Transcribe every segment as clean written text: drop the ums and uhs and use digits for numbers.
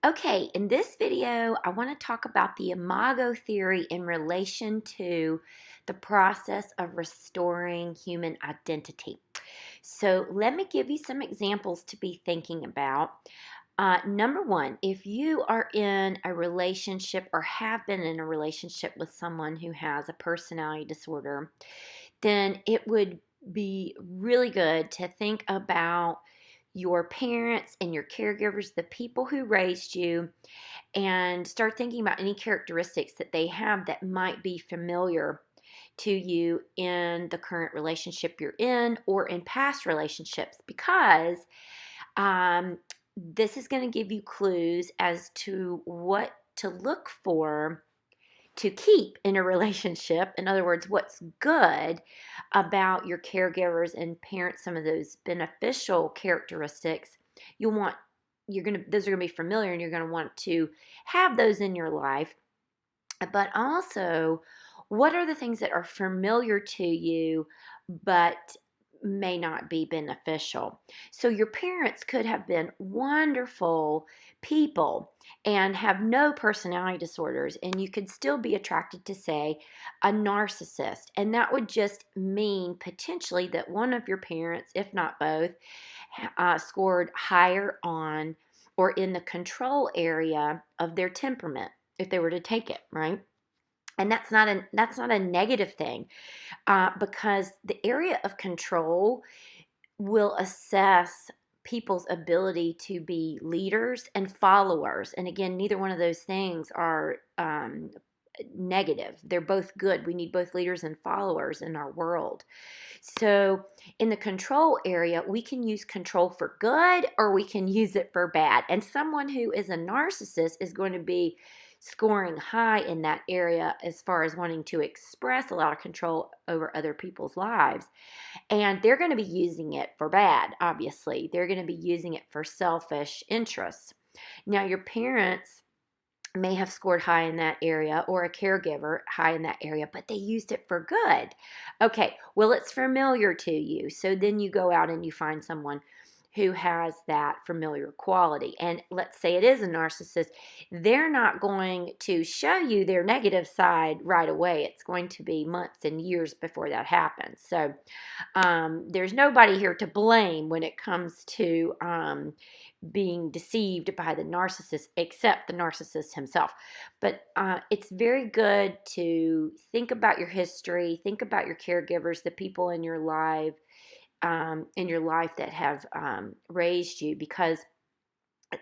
Okay, in this video, I want to talk about the Imago Theory in relation to the process of restoring human identity. So let me give you some examples to be thinking about. Number one, if you are in a relationship or have been in a relationship with someone who has a personality disorder, then it would be really good to think about your parents and your caregivers, the people who raised you, and start thinking about any characteristics that they have that might be familiar to you in the current relationship you're in or in past relationships, because um, this is going to give you clues as to what to look for to keep in a relationship. In other words, what's good about your caregivers and parents, some of those beneficial characteristics you'll want, those are going to be familiar and you're going to want to have those in your life. But also, what are the things that are familiar to you but may not be beneficial? So, your parents could have been wonderful people and have no personality disorders, and you could still be attracted to, say, a narcissist. And that would just mean potentially that one of your parents, if not both, scored higher on or in the control area of their temperament if they were to take it, right? And that's not a negative thing, because the area of control will assess people's ability to be leaders and followers. And again, neither one of those things are negative. They're both good. We need both leaders and followers in our world. So, in the control area, we can use control for good or we can use it for bad. And someone who is a narcissist is going to be scoring high in that area as far as wanting to express a lot of control over other people's lives. And they're going to be using it for bad, obviously. They're going to be using it for selfish interests. Now, your parents may have scored high in that area, or a caregiver high in that area, but they used it for good. Okay, well, it's familiar to you. So then you go out and you find someone who has that familiar quality. And let's say it is a narcissist, they're not going to show you their negative side right away. It's going to be months and years before that happens. So there's nobody here to blame when it comes to being deceived by the narcissist, except the narcissist himself. But it's very good to think about your history, think about your caregivers, the people in your life that have raised you, because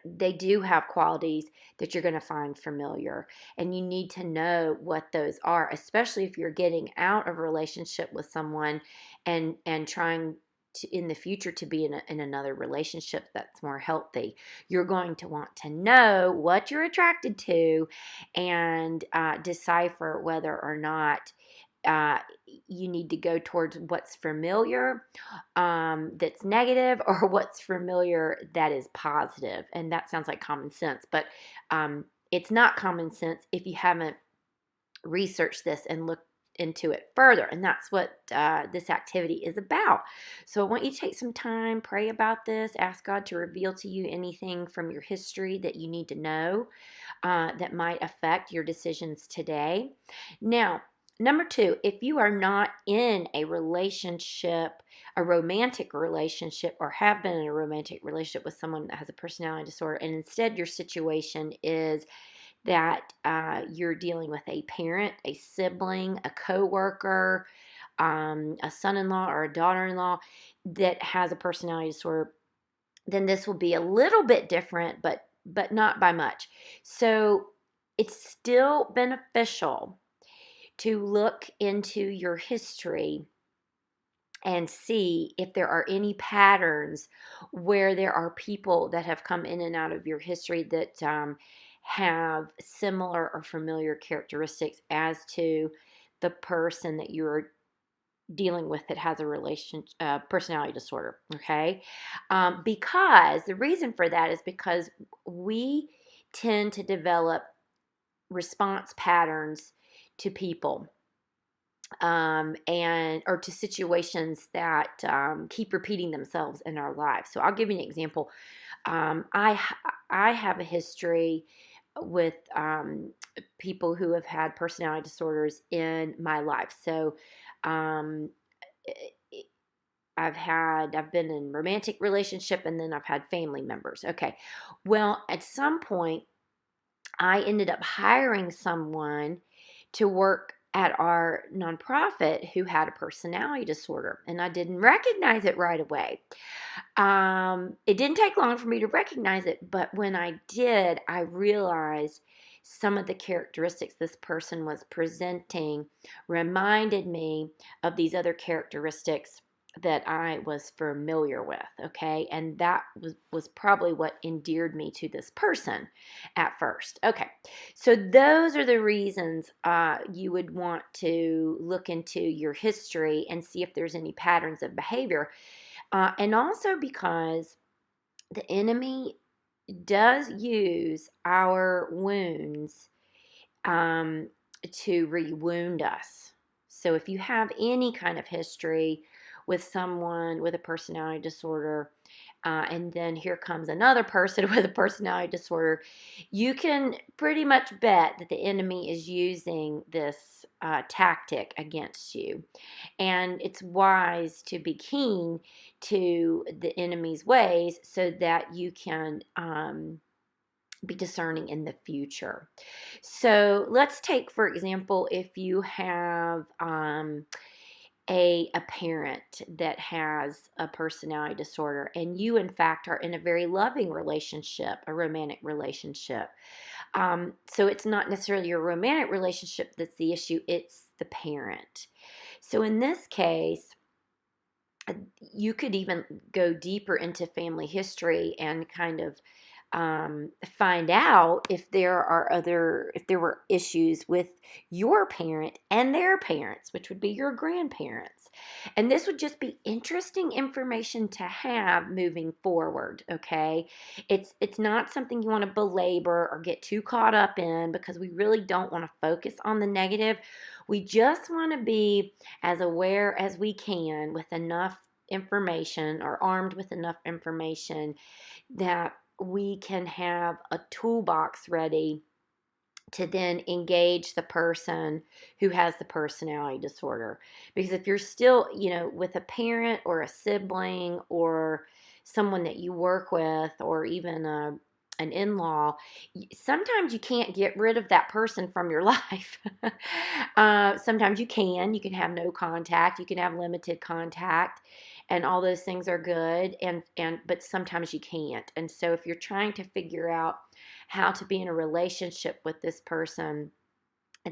they do have qualities that you're going to find familiar, and you need to know what those are, especially if you're getting out of a relationship with someone and trying to, in the future, to be in another relationship that's more healthy. You're going to want to know what you're attracted to and decipher whether or not uh, you need to go towards what's familiar, that's negative, or what's familiar that is positive. And that sounds like common sense, but it's not common sense if you haven't researched this and looked into it further. And that's what this activity is about. So I want you to take some time, pray about this, ask God to reveal to you anything from your history that you need to know that might affect your decisions today. Now, number two, if you are not in a relationship, a romantic relationship, or have been in a romantic relationship with someone that has a personality disorder, and instead your situation is that you're dealing with a parent, a sibling, a coworker, a son-in-law or a daughter-in-law that has a personality disorder, then this will be a little bit different, but not by much. So it's still beneficial to look into your history and see if there are any patterns where there are people that have come in and out of your history that have similar or familiar characteristics as to the person that you're dealing with that has a personality disorder. Okay, because the reason for that is because we tend to develop response patterns to people, and or to situations that keep repeating themselves in our lives. So I'll give you an example. I have a history with people who have had personality disorders in my life. So um, I've been in romantic relationship, and then I've had family members. Okay. Well, at some point I ended up hiring someone to work at our nonprofit who had a personality disorder, and I didn't recognize it right away. It didn't take long for me to recognize it, but when I did, I realized some of the characteristics this person was presenting reminded me of these other characteristics that I was familiar with, okay? And that was probably what endeared me to this person at first. Okay, so those are the reasons you would want to look into your history and see if there's any patterns of behavior. And also because the enemy does use our wounds um, to rewound us. So if you have any kind of history with someone with a personality disorder, and then here comes another person with a personality disorder, you can pretty much bet that the enemy is using this tactic against you. And it's wise to be keen to the enemy's ways so that you can be discerning in the future. So let's take, for example, if you have a parent that has a personality disorder, and you, in fact, are in a very loving relationship, a romantic relationship. So it's not necessarily your romantic relationship that's the issue, it's the parent. So in this case, you could even go deeper into family history and kind of find out if there were issues with your parent and their parents, which would be your grandparents. And this would just be interesting information to have moving forward, okay? It's not something you want to belabor or get too caught up in, because we really don't want to focus on the negative. We just want to be as aware as we can with enough information, or armed with enough information, that we can have a toolbox ready to then engage the person who has the personality disorder. Because if you're still, with a parent or a sibling or someone that you work with, or even an in-law, sometimes you can't get rid of that person from your life. Sometimes you can have no contact, you can have limited contact, and all those things are good, but sometimes you can't. And so if you're trying to figure out how to be in a relationship with this person,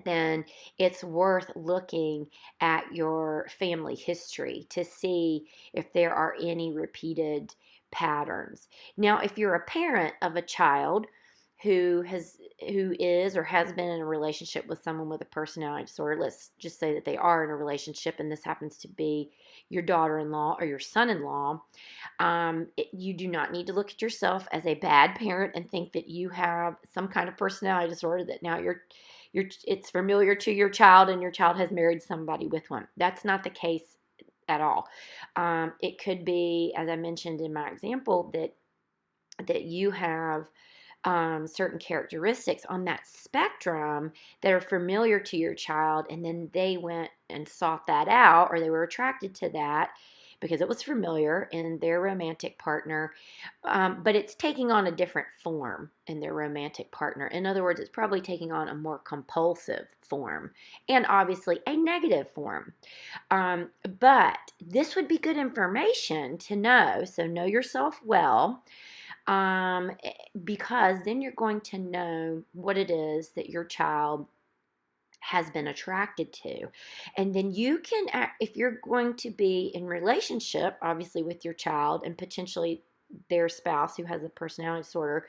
then it's worth looking at your family history to see if there are any repeated patterns. Now, if you're a parent of a child who is or has been in a relationship with someone with a personality disorder, let's just say that they are in a relationship and this happens to be your daughter-in-law or your son-in-law, you do not need to look at yourself as a bad parent and think that you have some kind of personality disorder, that now it's familiar to your child and your child has married somebody with one. That's not the case at all. It could be, as I mentioned in my example, that you have certain characteristics on that spectrum that are familiar to your child, and then they went and sought that out, or they were attracted to that because it was familiar in their romantic partner, but it's taking on a different form in their romantic partner. In other words, it's probably taking on a more compulsive form, and obviously a negative form. But this would be good information to know, so know yourself well, because then you're going to know what it is that your child has been attracted to. And then you can, if you're going to be in relationship, obviously, with your child and potentially their spouse who has a personality disorder,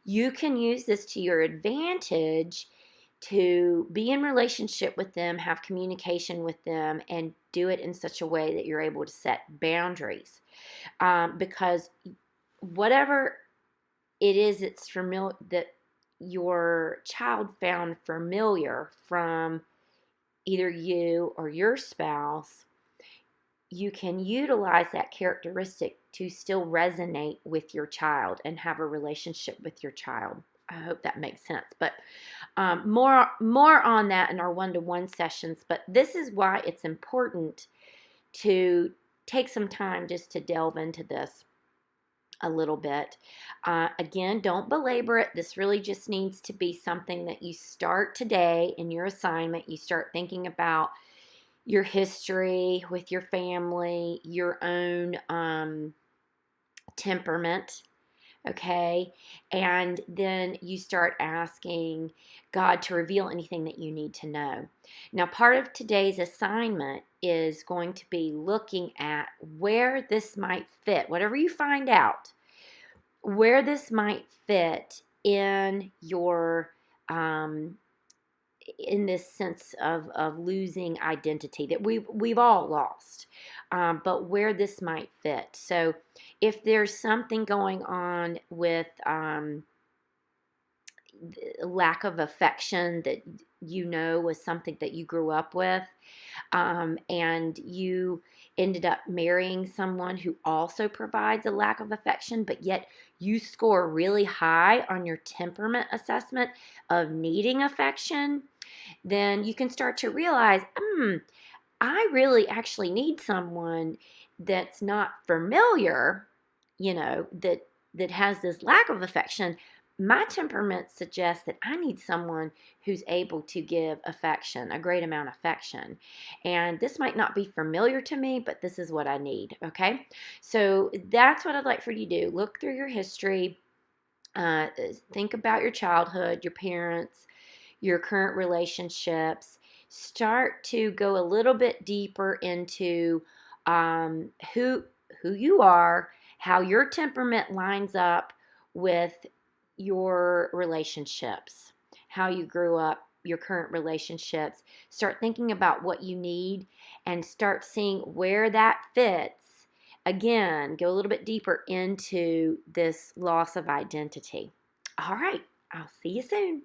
you can use this to your advantage to be in relationship with them, have communication with them, and do it in such a way that you're able to set boundaries. Because whatever it is it's familiar, that your child found familiar from either you or your spouse, you can utilize that characteristic to still resonate with your child and have a relationship with your child. I hope that makes sense. But more on that in our one-to-one sessions. But this is why it's important to take some time just to delve into this a little bit. Again, don't belabor it. This really just needs to be something that you start today in your assignment. You start thinking about your history with your family, your own temperament, okay? And then you start asking God to reveal anything that you need to know. Now, part of today's assignment is going to be looking at where this might fit, whatever you find out, where this might fit in your in this sense of losing identity that we've all lost, but where this might fit. So if there's something going on with lack of affection that was something that you grew up with, and you ended up marrying someone who also provides a lack of affection, but yet you score really high on your temperament assessment of needing affection, then you can start to realize, I really actually need someone that's not familiar, that has this lack of affection. My temperament suggests that I need someone who's able to give affection, a great amount of affection. And this might not be familiar to me, but this is what I need, okay? So that's what I'd like for you to do. Look through your history. Think about your childhood, your parents, your current relationships. Start to go a little bit deeper into who you are, how your temperament lines up with your relationships, how you grew up, your current relationships. Start thinking about what you need and start seeing where that fits. Again, go a little bit deeper into this loss of identity. All right, I'll see you soon.